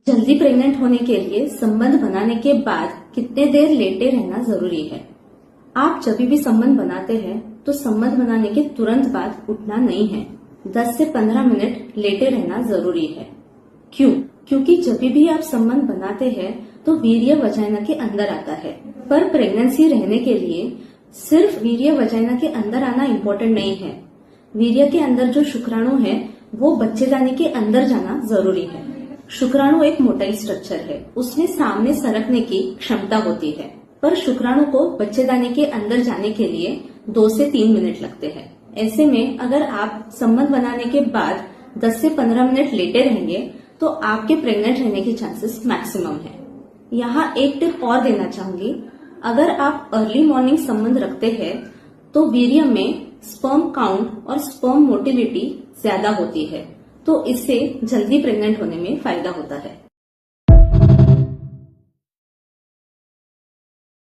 जल्दी प्रेग्नेंट होने के लिए संबंध बनाने के बाद कितने देर लेटे रहना जरूरी है। आप जब भी संबंध बनाते हैं तो संबंध बनाने के तुरंत बाद उठना नहीं है। 10 से 15 मिनट लेटे रहना जरूरी है। क्यों? क्योंकि जब भी आप संबंध बनाते हैं तो वीर्य वजाइना के अंदर आता है, पर प्रेगनेंसी रहने के लिए सिर्फ वीर्य वजाइना के अंदर आना इम्पोर्टेंट नहीं है। वीर्य के अंदर जो शुक्राणु है वो बच्चेदानी के अंदर जाना जरूरी है। शुक्राणु एक मोटाई स्ट्रक्चर है, उसमें सामने सरकने की क्षमता होती है, पर शुक्राणु को बच्चेदानी के अंदर जाने के लिए 2 से 3 मिनट लगते हैं। ऐसे में अगर आप संबंध बनाने के बाद 10 से 15 मिनट लेटे रहेंगे तो आपके प्रेग्नेंट रहने के चांसेस मैक्सिमम है। यहाँ एक टिप और देना चाहूंगी, अगर आप अर्ली मॉर्निंग संबंध रखते हैं तो वीर्य में स्पर्म काउंट और स्पर्म मोटिलिटी ज्यादा होती है, तो इससे जल्दी प्रेग्नेंट होने में फायदा होता है।